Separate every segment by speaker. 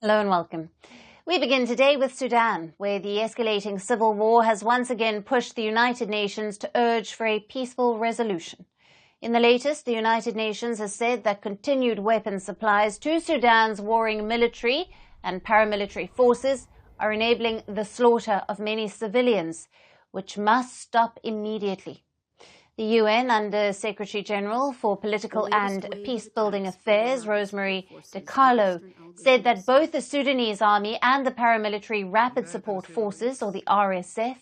Speaker 1: Hello and welcome. We begin today with Sudan, where the escalating civil war has once again pushed the United Nations to urge for a peaceful resolution. In the latest, the United Nations has said that continued weapon supplies to Sudan's warring military and paramilitary forces are enabling the slaughter of many civilians, which must stop immediately. The UN Under-Secretary-General for Political and Peace-Building Affairs, Rosemary DiCarlo, said that both the Sudanese army and the paramilitary Rapid Support Forces, or the RSF,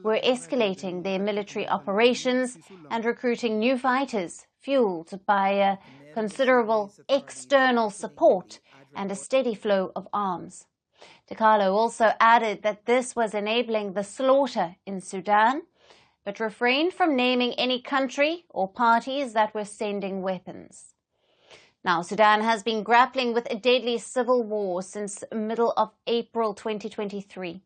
Speaker 1: were escalating their military operations and recruiting new fighters, fueled by considerable external support and a steady flow of arms. DiCarlo also added that this was enabling the slaughter in Sudan, but refrained from naming any country or parties that were sending weapons. Now, Sudan has been grappling with a deadly civil war since middle of April 2023.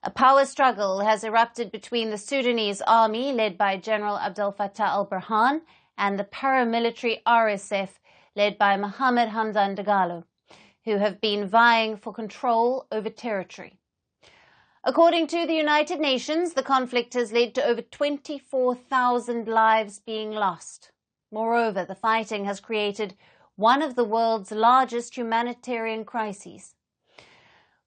Speaker 1: A power struggle has erupted between the Sudanese army, led by General Abdel Fattah al-Burhan, and the paramilitary RSF, led by Mohammed Hamdan Dagalo, who have been vying for control over territory. According to the United Nations, the conflict has led to over 24,000 lives being lost. Moreover, the fighting has created one of the world's largest humanitarian crises,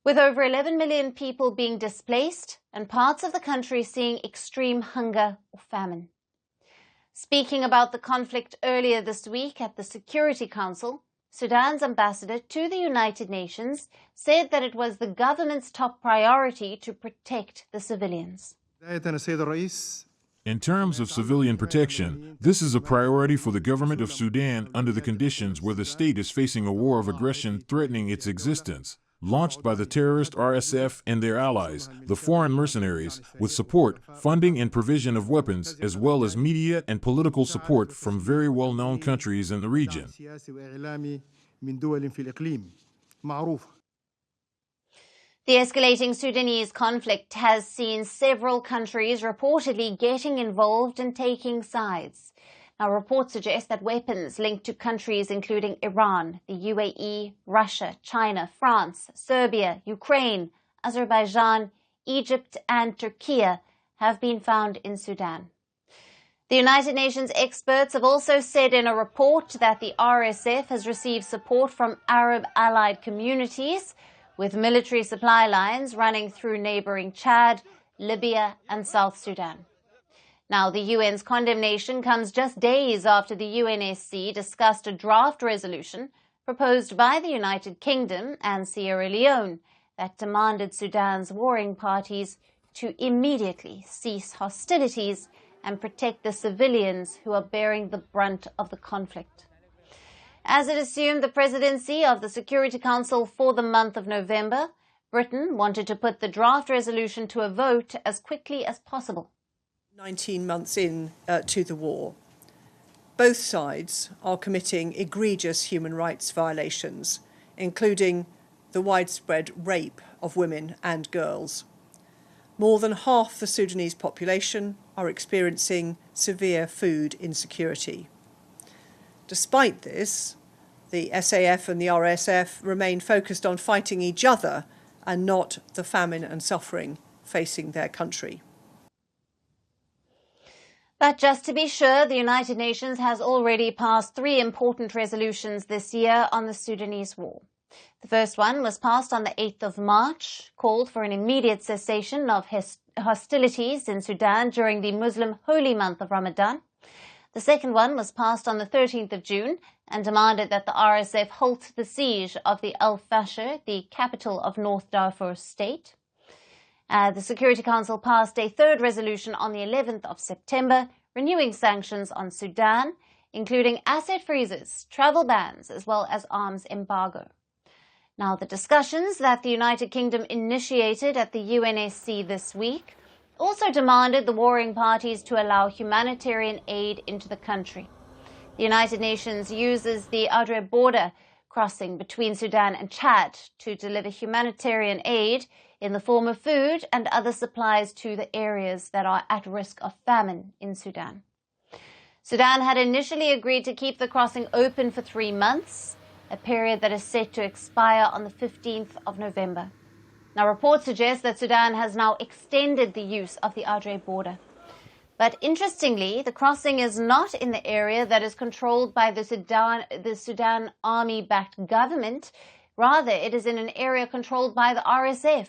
Speaker 1: with over 11 million people being displaced and parts of the country seeing extreme hunger or famine. Speaking about the conflict earlier this week at the Security Council, Sudan's ambassador to the United Nations said that it was the government's top priority to protect the civilians.
Speaker 2: In terms of civilian protection, this is a priority for the government of Sudan under the conditions where the state is facing a war of aggression threatening its existence, launched by the terrorist RSF and their allies, the foreign mercenaries, with support, funding and provision of weapons, as well as media and political support from very well-known countries in the region.
Speaker 1: The escalating Sudanese conflict has seen several countries reportedly getting involved and taking sides. Now, reports suggest that weapons linked to countries including Iran, the UAE, Russia, China, France, Serbia, Ukraine, Azerbaijan, Egypt and Turkey have been found in Sudan. The United Nations experts have also said in a report that the RSF has received support from Arab allied communities, with military supply lines running through neighboring Chad, Libya and South Sudan. Now, the UN's condemnation comes just days after the UNSC discussed a draft resolution proposed by the United Kingdom and Sierra Leone that demanded Sudan's warring parties to immediately cease hostilities and protect the civilians who are bearing the brunt of the conflict. As it assumed the presidency of the Security Council for the month of November, Britain wanted to put the draft resolution to a vote as quickly as possible.
Speaker 3: 19 months in to the war, both sides are committing egregious human rights violations, including the widespread rape of women and girls. More than half the Sudanese population are experiencing severe food insecurity. Despite this, the SAF and the RSF remain focused on fighting each other and not the famine and suffering facing their country.
Speaker 1: But just to be sure, the United Nations has already passed 3 important resolutions this year on the Sudanese war. The first one was passed on the 8th of March, called for an immediate cessation of hostilities in Sudan during the Muslim holy month of Ramadan. The second one was passed on the 13th of June and demanded that the RSF halt the siege of the Al-Fashir, the capital of North Darfur state. The Security Council passed a third resolution on the 11th of September, renewing sanctions on Sudan, including asset freezes, travel bans, as well as arms embargo. Now, the discussions that the United Kingdom initiated at the UNSC this week also demanded the warring parties to allow humanitarian aid into the country. The United Nations uses the Adre border crossing between Sudan and Chad to deliver humanitarian aid in the form of food and other supplies to the areas that are at risk of famine in Sudan. Sudan had initially agreed to keep the crossing open for 3 months, a period that is set to expire on the 15th of November. Now, reports suggest that Sudan has now extended the use of the Adre border. But interestingly, the crossing is not in the area that is controlled by the Sudan army-backed government. Rather, it is in an area controlled by the RSF.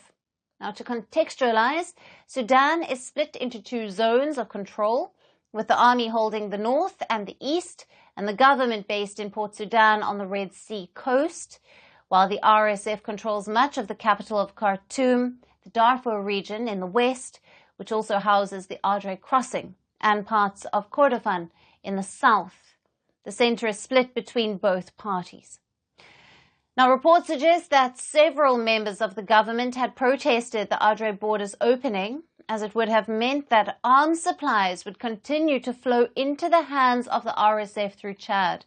Speaker 1: Now, to contextualize, Sudan is split into two zones of control, with the army holding the north and the east, and the government based in Port Sudan on the Red Sea coast, while the RSF controls much of the capital of Khartoum, the Darfur region in the west, which also houses the Adre crossing, and parts of Kordofan in the south. The center is split between both parties. Now, reports suggest that several members of the government had protested the Adre border's opening, as it would have meant that arms supplies would continue to flow into the hands of the RSF through Chad.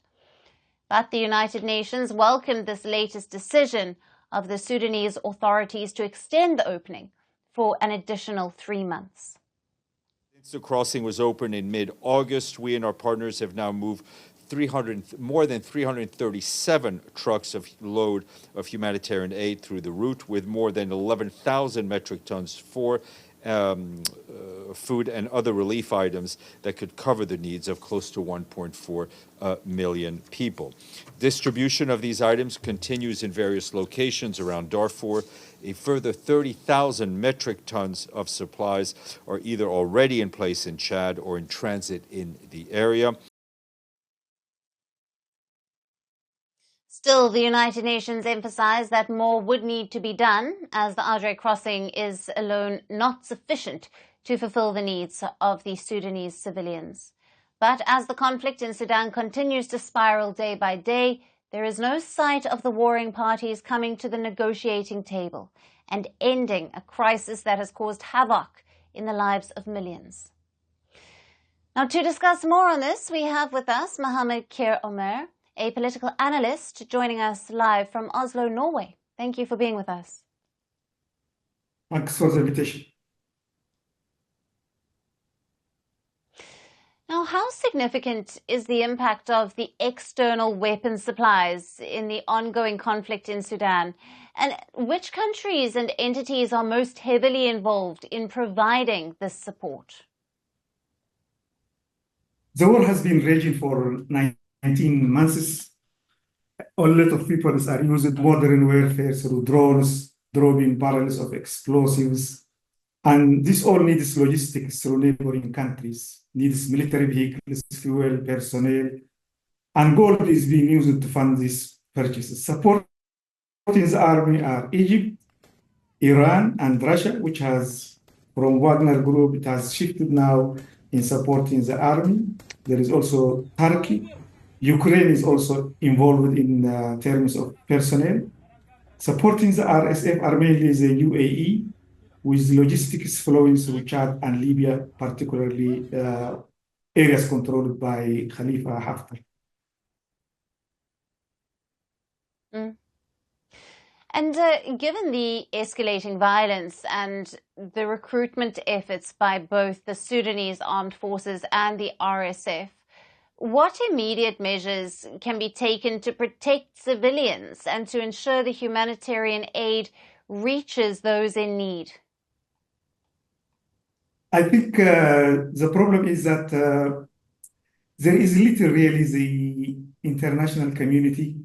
Speaker 1: But the United Nations welcomed this latest decision of the Sudanese authorities to extend the opening for an additional 3 months.
Speaker 4: Since the crossing was opened in mid-August, we and our partners have now moved more than 337 trucks of load of humanitarian aid through the route, with more than 11,000 metric tons for food and other relief items that could cover the needs of close to 1.4 million people. Distribution of these items continues in various locations around Darfur. A further 30,000 metric tons of supplies are either already in place in Chad or in transit in the area.
Speaker 1: Still, the United Nations emphasized that more would need to be done, as the Adre crossing is alone not sufficient to fulfill the needs of the Sudanese civilians. But as the conflict in Sudan continues to spiral day by day, there is no sight of the warring parties coming to the negotiating table and ending a crisis that has caused havoc in the lives of millions. Now, to discuss more on this, we have with us Mohammed Kir Omer, a political analyst, joining us live from Oslo, Norway. Thank you for being with us.
Speaker 5: Thanks for the invitation.
Speaker 1: Now, how significant is the impact of the external weapons supplies in the ongoing conflict in Sudan? And which countries and entities are most heavily involved in providing this support?
Speaker 5: The war has been raging for 19 months. A lot of people are using modern warfare through drones, dropping barrels of explosives. And this all needs logistics through neighboring countries, needs military vehicles, fuel, personnel, and gold is being used to fund these purchases. Supporting the army are Egypt, Iran, and Russia, which has, from Wagner Group, it has shifted now in supporting the army. There is also Turkey. Ukraine is also involved in terms of personnel. Supporting the RSF are mainly the UAE, with logistics flowing through Chad and Libya, particularly areas controlled by Khalifa Haftar.
Speaker 1: And given the escalating violence and the recruitment efforts by both the Sudanese armed forces and the RSF, what immediate measures can be taken to protect civilians and to ensure the humanitarian aid reaches those in need?
Speaker 5: I think the problem is that there is little really the international community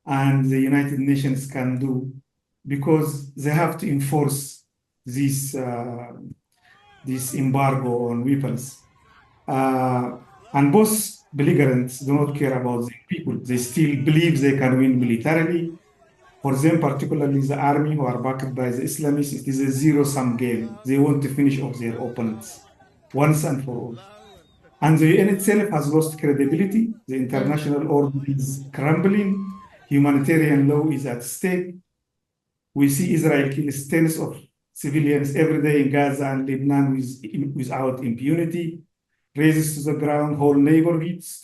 Speaker 5: and the United Nations can do, because they have to enforce this embargo on weapons. And both belligerents do not care about the people. They still believe they can win militarily. For them, particularly the army who are backed by the Islamists, it is a zero-sum game. They want to finish off their opponents once and for all. And the UN itself has lost credibility. The international order is crumbling. Humanitarian law is at stake. We see Israel kill tens of civilians every day in Gaza and Lebanon without impunity, razes to the ground whole neighborhoods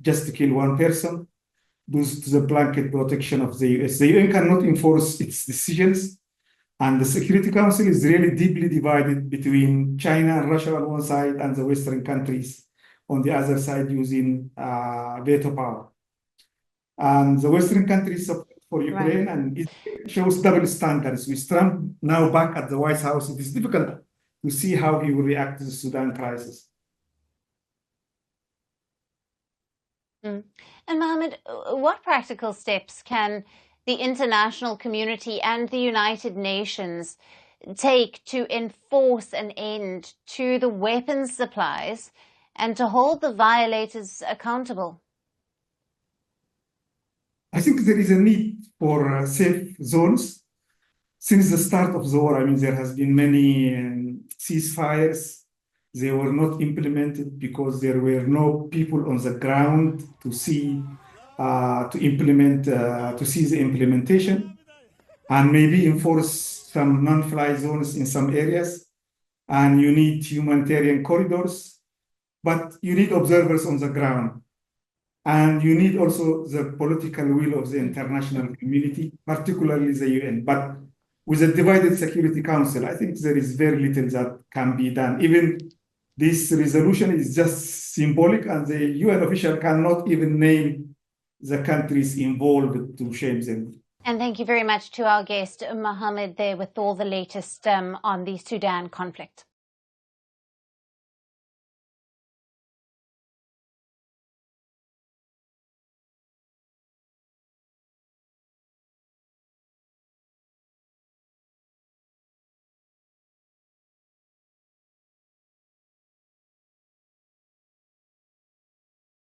Speaker 5: just to kill one person, due to the blanket protection of the US. The UN cannot enforce its decisions, and the Security Council is really deeply divided between China and Russia on one side and the Western countries on the other side, using veto power. And the Western countries support for Ukraine,
Speaker 1: Right.
Speaker 5: and it shows double standards. With Trump now back at the White House, it is difficult to see how he will react to the Sudan crisis.
Speaker 1: And Mohammed, what practical steps can the international community and the United Nations take to enforce an end to the weapons supplies and to hold the violators accountable?
Speaker 5: I think there is a need for safe zones. Since the start of the war, I mean, there has been many ceasefires. They were not implemented because there were no people on the ground to see, to implement, to see the implementation, and maybe enforce some non-fly zones in some areas. And you need humanitarian corridors, but you need observers on the ground. And you need also the political will of the international community, particularly the UN. But with a divided Security Council, I think there is very little that can be done. Even this resolution is just symbolic, and the UN official cannot even name the countries involved to shame them.
Speaker 1: And thank you very much to our guest, Mohammed, there with all the latest on the Sudan conflict.